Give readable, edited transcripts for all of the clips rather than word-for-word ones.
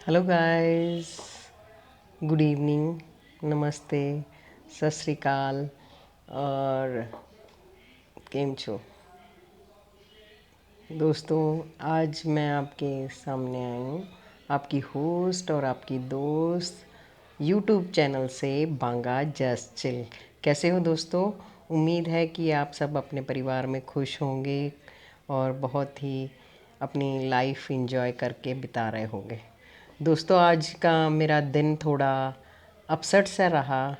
Hello guys, good evening, नमस्ते, सत श्री अकाल और केम छो दोस्तों। आज मैं आपके सामने आई हूँ, आपकी होस्ट और आपकी दोस्त यूट्यूब चैनल से बांगा जस्ट चिल। कैसे हो दोस्तों? उम्मीद है कि आप सब अपने परिवार में खुश होंगे और बहुत ही अपनी लाइफ एंजॉय करके बिता रहे होंगे। दोस्तों, आज का मेरा दिन थोड़ा अपसेट सा रहा।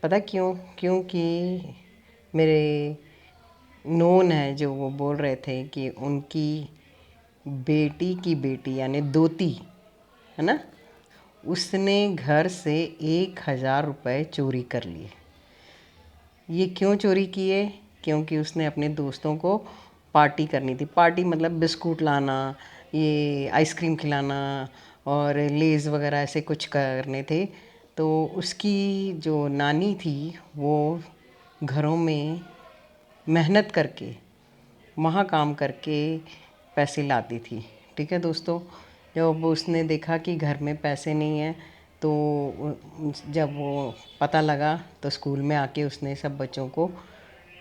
पता क्यों? क्योंकि मेरे नोन है जो वो बोल रहे थे कि उनकी बेटी की बेटी यानी दोती है ना, उसने घर से 1,000 रुपये चोरी कर लिए। ये क्यों चोरी किए? क्योंकि उसने अपने दोस्तों को पार्टी करनी थी। पार्टी मतलब बिस्कुट लाना, ये आइसक्रीम खिलाना और लेज़ वगैरह ऐसे कुछ करने थे। तो उसकी जो नानी थी वो घरों में मेहनत करके, वहाँ काम करके पैसे लाती थी। ठीक है दोस्तों, जब उसने देखा कि घर में पैसे नहीं हैं तो जब वो पता लगा तो स्कूल में आके उसने सब बच्चों को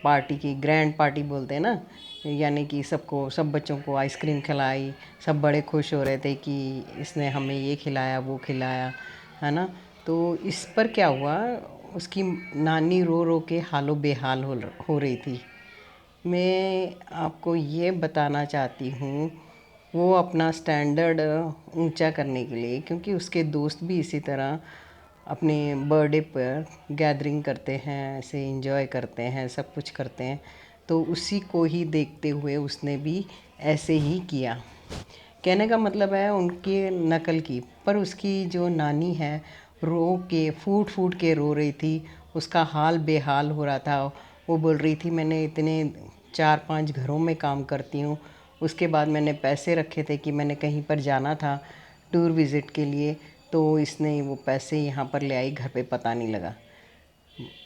पार्टी की, ग्रैंड पार्टी बोलते हैं ना, यानी कि सब बच्चों को आइसक्रीम खिलाई। सब बड़े खुश हो रहे थे कि इसने हमें ये खिलाया वो खिलाया, है ना। तो इस पर क्या हुआ, उसकी नानी रो रो के हालो बेहाल हो रही थी। मैं आपको ये बताना चाहती हूँ, वो अपना स्टैंडर्ड ऊंचा करने के लिए, क्योंकि उसके दोस्त भी इसी तरह अपने बर्थडे पर गैदरिंग करते हैं, ऐसे एंजॉय करते हैं, सब कुछ करते हैं, तो उसी को ही देखते हुए उसने भी ऐसे ही किया। कहने का मतलब है उनकी नकल की। पर उसकी जो नानी है रो के फूट फूट के रो रही थी, उसका हाल बेहाल हो रहा था। वो बोल रही थी मैंने इतने 4-5 घरों में काम करती हूँ, उसके बाद मैंने पैसे रखे थे कि मैंने कहीं पर जाना था टूर विज़िट के लिए, तो इसने वो पैसे यहाँ पर ले आई, घर पे पता नहीं लगा।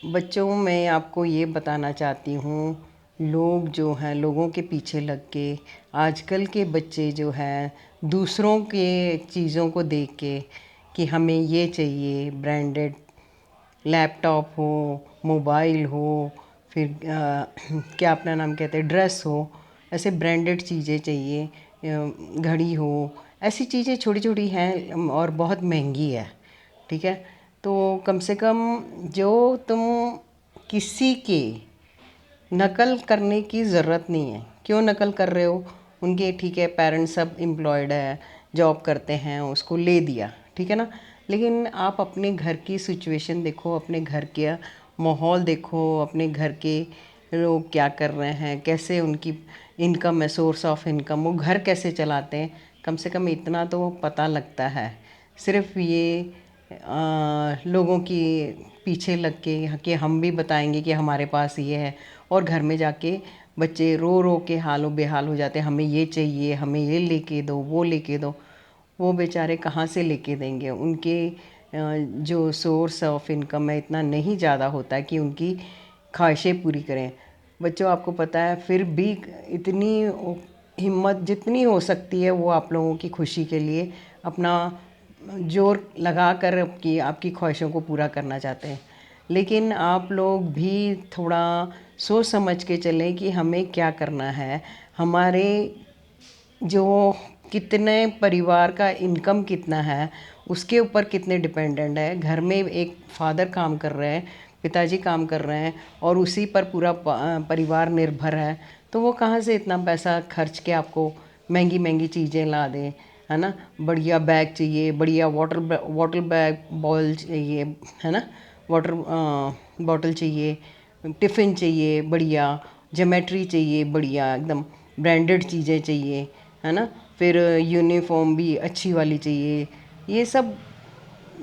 बच्चों, मैं आपको ये बताना चाहती हूँ, लोग जो हैं लोगों के पीछे लग के, आजकल के बच्चे जो हैं दूसरों के चीज़ों को देख के कि हमें ये चाहिए, ब्रांडेड लैपटॉप हो, मोबाइल हो, फिर क्या अपना नाम कहते हैं, ड्रेस हो, ऐसे ब्रांडेड चीज़ें चाहिए, घड़ी हो, ऐसी चीज़ें छोटी छोटी हैं और बहुत महंगी है। ठीक है, तो कम से कम जो तुम किसी के नकल करने की ज़रूरत नहीं है। क्यों नकल कर रहे हो? उनके ठीक है पेरेंट्स सब एम्प्लॉयड है, जॉब करते हैं, उसको ले दिया, ठीक है ना। लेकिन आप अपने घर की सिचुएशन देखो, अपने घर के माहौल देखो, अपने घर के लोग क्या कर रहे हैं, कैसे उनकी इनकम है, सोर्स ऑफ इनकम, वो घर कैसे चलाते हैं। कम से कम इतना तो पता लगता है। सिर्फ ये लोगों की पीछे लग के कि हम भी बताएंगे कि हमारे पास ये है, और घर में जाके बच्चे रो रो के हालों बेहाल हो जाते हैं, हमें ये चाहिए, हमें ये लेके दो, वो लेके दो। वो बेचारे कहाँ से लेके देंगे? उनके जो सोर्स ऑफ इनकम है इतना नहीं ज़्यादा होता है कि उनकी ख्वाहिशें पूरी करें। बच्चों, आपको पता है फिर भी इतनी हिम्मत जितनी हो सकती है वो आप लोगों की खुशी के लिए अपना जोर लगा कर आपकी आपकी ख्वाहिशों को पूरा करना चाहते हैं। लेकिन आप लोग भी थोड़ा सोच समझ के चलें कि हमें क्या करना है। हमारे जो कितने परिवार का इनकम कितना है उसके ऊपर कितने डिपेंडेंट है। घर में एक फादर काम कर रहे हैं, पिताजी काम कर रहे हैं और उसी पर पूरा परिवार निर्भर है, तो वो कहाँ से इतना पैसा खर्च के आपको महंगी महंगी चीज़ें ला दें, है ना। बढ़िया बैग चाहिए, बढ़िया वाटर बैग बॉल चाहिए, है ना, वाटर बॉटल चाहिए, टिफ़िन चाहिए बढ़िया, ज्योमेट्री चाहिए बढ़िया एकदम, ब्रांडेड चीज़ें चाहिए, है ना। फिर यूनिफॉर्म भी अच्छी वाली चाहिए। ये सब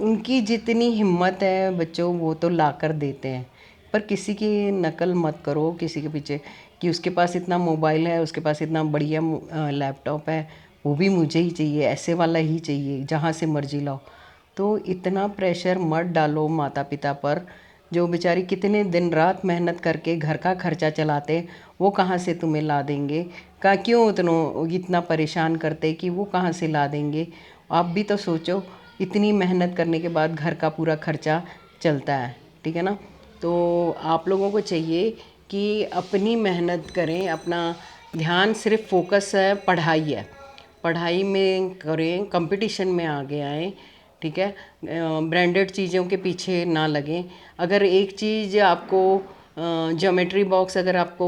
उनकी जितनी हिम्मत है बच्चों वो तो ला कर देते हैं। पर किसी की नकल मत करो किसी के पीछे कि उसके पास इतना मोबाइल है, उसके पास इतना बढ़िया लैपटॉप है, वो भी मुझे ही चाहिए, ऐसे वाला ही चाहिए, जहाँ से मर्जी लाओ। तो इतना प्रेशर मत डालो माता पिता पर, जो बेचारी कितने दिन रात मेहनत करके घर का खर्चा चलाते, वो कहाँ से तुम्हें ला देंगे? क्यों इतना परेशान करते कि वो कहाँ से ला देंगे? आप भी तो सोचो, इतनी मेहनत करने के बाद घर का पूरा खर्चा चलता है, ठीक है ना। तो आप लोगों को चाहिए कि अपनी मेहनत करें, अपना ध्यान सिर्फ फोकस है पढ़ाई है, पढ़ाई में करें, कंपटीशन में आगे आएँ, ठीक है। ब्रांडेड चीज़ों के पीछे ना लगें। अगर एक चीज़ आपको ज्योमेट्री बॉक्स अगर आपको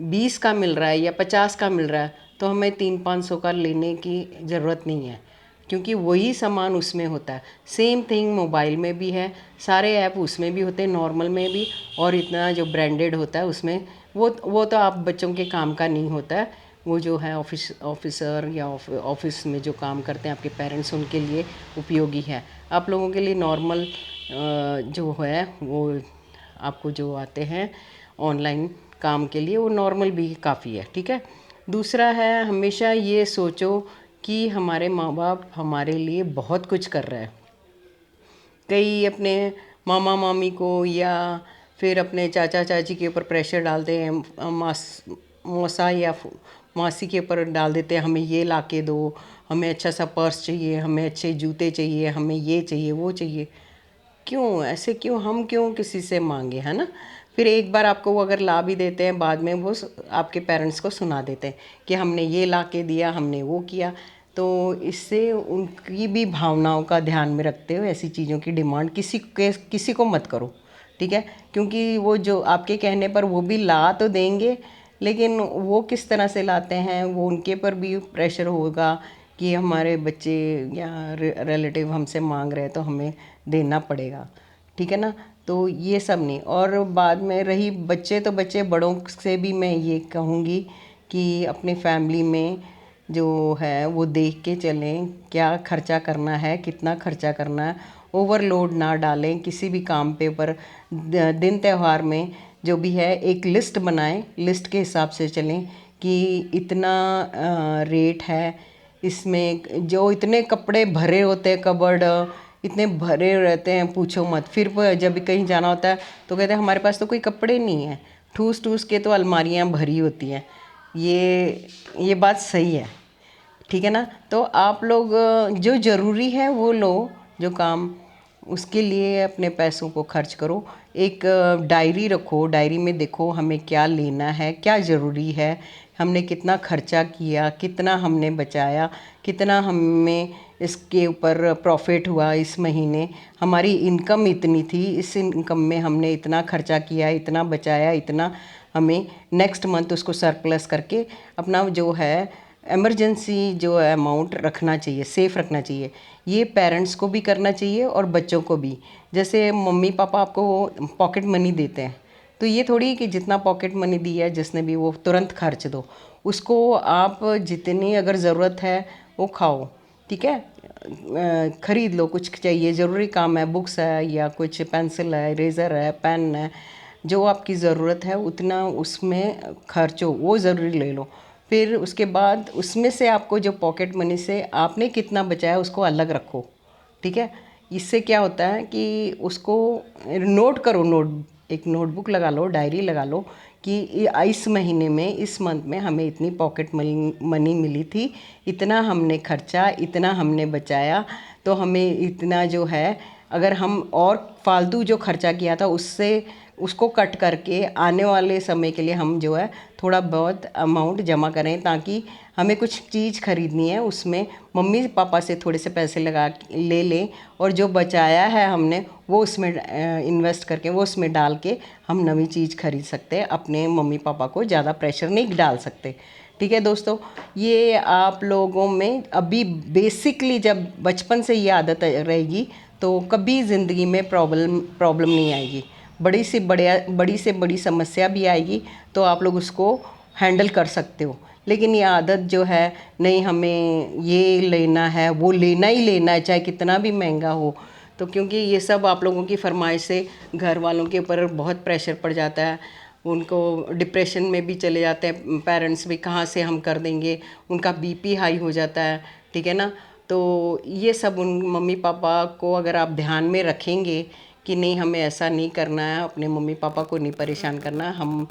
20 का मिल रहा है या 50 का मिल रहा है, तो हमें 300-500 का लेने की ज़रूरत नहीं है, क्योंकि वही सामान उसमें होता है। सेम थिंग मोबाइल में भी है, सारे ऐप उसमें भी होते हैं, नॉर्मल में भी, और इतना जो ब्रांडेड होता है उसमें वो तो आप बच्चों के काम का नहीं होता है। वो जो है ऑफिसर या ऑफिस में जो काम करते हैं आपके पेरेंट्स, उनके लिए उपयोगी है। आप लोगों के लिए नॉर्मल जो है वो आपको जो आते हैं ऑनलाइन काम के लिए, वो नॉर्मल भी काफ़ी है, ठीक है। दूसरा है, हमेशा ये सोचो कि हमारे माँ बाप हमारे लिए बहुत कुछ कर रहे हैं। कई अपने मामा मामी को या फिर अपने चाचा चाची के ऊपर प्रेशर डालते हैं, मौसा या मासी के ऊपर डाल देते हैं, हमें ये ला के दो, हमें अच्छा सा पर्स चाहिए, हमें अच्छे जूते चाहिए, हमें ये चाहिए वो चाहिए। क्यों ऐसे, क्यों हम क्यों किसी से मांगे, है ना। फिर एक बार आपको वो अगर ला भी देते हैं, बाद में वो आपके पेरेंट्स को सुना देते हैं कि हमने ये ला के दिया, हमने वो किया। तो इससे उनकी भी भावनाओं का ध्यान में रखते हुए ऐसी चीज़ों की डिमांड किसी को मत करो, ठीक है। क्योंकि वो जो आपके कहने पर वो भी ला तो देंगे, लेकिन वो किस तरह से लाते हैं वो उनके पर भी प्रेशर होगा कि हमारे बच्चे या रिलेटिव हमसे मांग रहे हैं तो हमें देना पड़ेगा, ठीक है ना। तो ये सब नहीं। और बाद में रही बच्चे, तो बच्चे बड़ों से भी मैं ये कहूँगी कि अपनी फैमिली में जो है वो देख के चलें, क्या खर्चा करना है, कितना खर्चा करना है। ओवरलोड ना डालें किसी भी काम पे, पर दिन त्यौहार में जो भी है एक लिस्ट बनाएं, लिस्ट के हिसाब से चलें कि इतना रेट है, इसमें जो इतने कपड़े भरे होते हैं, कबर्ड इतने भरे रहते हैं पूछो मत। फिर जब भी कहीं जाना होता है तो कहते हैं हमारे पास तो कोई कपड़े नहीं है, ठूस ठूस के तो अलमारियाँ भरी होती हैं। ये बात सही है, ठीक है ना। तो आप लोग जो ज़रूरी है वो लो, जो काम, उसके लिए अपने पैसों को खर्च करो। एक डायरी रखो, डायरी में देखो हमें क्या लेना है, क्या ज़रूरी है, हमने कितना खर्चा किया, कितना हमने बचाया, कितना हमें इसके ऊपर प्रॉफिट हुआ इस महीने, हमारी इनकम इतनी थी, इस इनकम में हमने इतना खर्चा किया, इतना बचाया, इतना हमें नेक्स्ट मंथ उसको सरप्लस करके अपना जो है इमरजेंसी जो अमाउंट रखना चाहिए, सेफ़ रखना चाहिए। ये पेरेंट्स को भी करना चाहिए और बच्चों को भी। जैसे मम्मी पापा आपको पॉकेट मनी देते हैं, तो ये थोड़ी कि जितना पॉकेट मनी दी है जिसने भी वो तुरंत खर्च दो, उसको आप जितनी अगर ज़रूरत है वो खाओ, ठीक है। ख़रीद लो, कुछ चाहिए ज़रूरी काम है, बुक्स है या कुछ पेंसिल है, इरेज़र है, पेन है, जो आपकी ज़रूरत है उतना उसमें खर्चो, वो ज़रूरी ले लो। फिर उसके बाद उसमें से आपको जो पॉकेट मनी से आपने कितना बचाया उसको अलग रखो, ठीक है। इससे क्या होता है कि उसको नोट करो, एक नोटबुक लगा लो, डायरी लगा लो कि इस महीने में, इस मंथ में हमें इतनी पॉकेट मनी मिली थी, इतना हमने खर्चा, इतना हमने बचाया, तो हमें इतना जो है, अगर हम और फालतू जो खर्चा किया था उससे उसको कट करके आने वाले समय के लिए हम जो है थोड़ा बहुत अमाउंट जमा करें, ताकि हमें कुछ चीज़ खरीदनी है उसमें मम्मी पापा से थोड़े से पैसे लगा ले लें, और जो बचाया है हमने वो उसमें इन्वेस्ट करके, वो उसमें डाल के हम नई चीज़ खरीद सकते हैं। अपने मम्मी पापा को ज़्यादा प्रेशर नहीं डाल सकते, ठीक है दोस्तों। ये आप लोगों में अभी बेसिकली जब बचपन से ये आदत रहेगी तो कभी ज़िंदगी में प्रॉब्लम नहीं आएगी। बड़ी से बड़ी समस्या भी आएगी तो आप लोग उसको हैंडल कर सकते हो। लेकिन ये आदत जो है, नहीं हमें ये लेना है, वो लेना ही लेना है, चाहे कितना भी महंगा हो, तो क्योंकि ये सब आप लोगों की फरमाइश से घर वालों के ऊपर बहुत प्रेशर पड़ जाता है, उनको डिप्रेशन में भी चले जाते हैं पेरेंट्स भी, कहाँ से हम कर देंगे, उनका बीपी हाई हो जाता है, ठीक है ना। तो ये सब उन मम्मी पापा को अगर आप ध्यान में रखेंगे कि नहीं हमें ऐसा नहीं करना है, अपने मम्मी पापा को नहीं परेशान करना, हम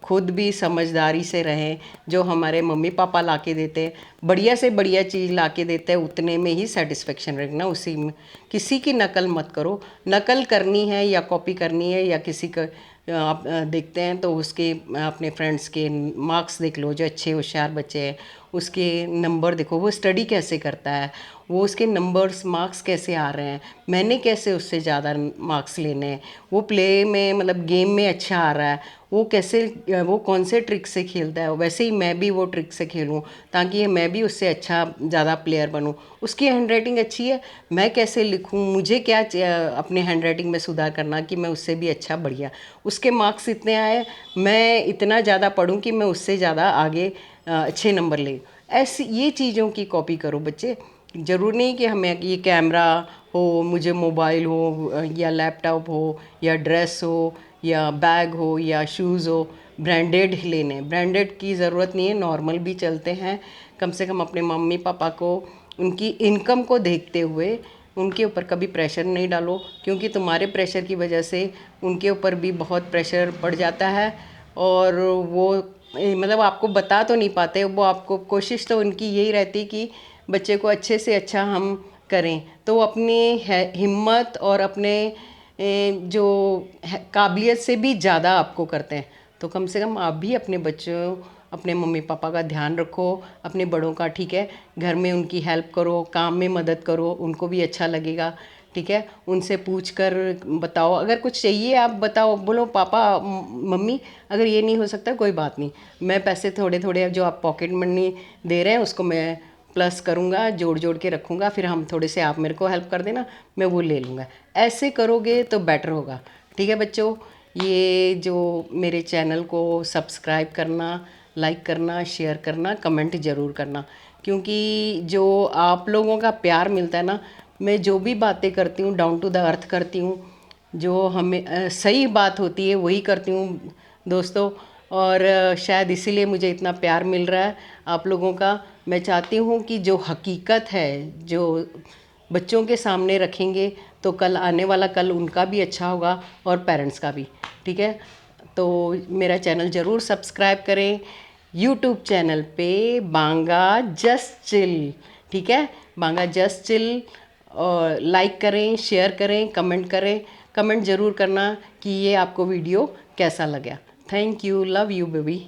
खुद भी समझदारी से रहें। जो हमारे मम्मी पापा ला के देते हैं, बढ़िया से बढ़िया चीज़ ला के देते हैं, उतने में ही सेटिस्फेक्शन रखना, उसी में। किसी की नकल मत करो। नकल करनी है या कॉपी करनी है या किसी का आप देखते हैं तो उसके अपने फ्रेंड्स के मार्क्स देख लो, जो अच्छे होशियार बच्चे हैं उसके नंबर देखो, वो स्टडी कैसे करता है, वो उसके नंबर्स मार्क्स कैसे आ रहे हैं, मैंने कैसे उससे ज़्यादा मार्क्स लेने हैं, वो प्ले में मतलब गेम में अच्छा आ रहा है, वो कैसे, वो कौन से ट्रिक से खेलता है, वैसे ही मैं भी वो ट्रिक से खेलूँ ताकि मैं भी उससे अच्छा ज़्यादा प्लेयर बनूँ। उसकी हैंडराइटिंग अच्छी है, मैं कैसे लिखूँ, मुझे क्या अपने हैंडराइटिंग में सुधार करना कि मैं उससे भी अच्छा बढ़िया, उसके मार्क्स इतने आए, मैं इतना ज़्यादा पढ़ूँ कि मैं उससे ज़्यादा आगे अच्छे नंबर ले। ऐसी ये चीज़ों की कॉपी करो बच्चे। ज़रूर नहीं कि हमें ये कैमरा हो, मुझे मोबाइल हो या लैपटॉप हो या ड्रेस हो या बैग हो या शूज़ हो, ब्रांडेड ही लेने। ब्रांडेड की ज़रूरत नहीं है, नॉर्मल भी चलते हैं। कम से कम अपने मम्मी पापा को उनकी इनकम को देखते हुए उनके ऊपर कभी प्रेशर नहीं डालो, क्योंकि तुम्हारे प्रेशर की वजह से उनके ऊपर भी बहुत प्रेशर पड़ जाता है। और वो मतलब आपको बता तो नहीं पाते, वो आपको कोशिश तो उनकी यही रहती कि बच्चे को अच्छे से अच्छा हम करें, तो वो अपनी हिम्मत और अपने जो काबिलियत से भी ज़्यादा आपको करते हैं। तो कम से कम आप भी अपने बच्चों, अपने मम्मी पापा का ध्यान रखो, अपने बड़ों का, ठीक है। घर में उनकी हेल्प करो, काम में मदद करो, उनको भी अच्छा लगेगा, ठीक है। उनसे पूछ कर बताओ, अगर कुछ चाहिए आप बताओ, बोलो पापा मम्मी अगर ये नहीं हो सकता कोई बात नहीं, मैं पैसे थोड़े थोड़े जो आप पॉकेट मनी दे रहे हैं उसको मैं प्लस करूँगा, जोड़ जोड़ के रखूँगा, फिर हम थोड़े से आप मेरे को हेल्प कर देना, मैं वो ले लूँगा। ऐसे करोगे तो बेटर होगा, ठीक है बच्चों। ये जो मेरे चैनल को सब्सक्राइब करना, लाइक करना, शेयर करना, कमेंट ज़रूर करना, क्योंकि जो आप लोगों का प्यार मिलता है ना, मैं जो भी बातें करती हूँ डाउन टू द अर्थ करती हूँ, जो हमें सही बात होती है वही करती हूँ दोस्तों। और शायद इसीलिए मुझे इतना प्यार मिल रहा है आप लोगों का। मैं चाहती हूँ कि जो हकीकत है, जो बच्चों के सामने रखेंगे तो कल आने वाला कल उनका भी अच्छा होगा और पेरेंट्स का भी, ठीक है। तो मेरा चैनल ज़रूर सब्सक्राइब करें, यूट्यूब चैनल पे बांगा जस्ट चिल, ठीक है, बांगा जस्ट चिल। और लाइक करें, शेयर करें, कमेंट करें, कमेंट ज़रूर करना कि ये आपको वीडियो कैसा लगा। Thank you, love you baby.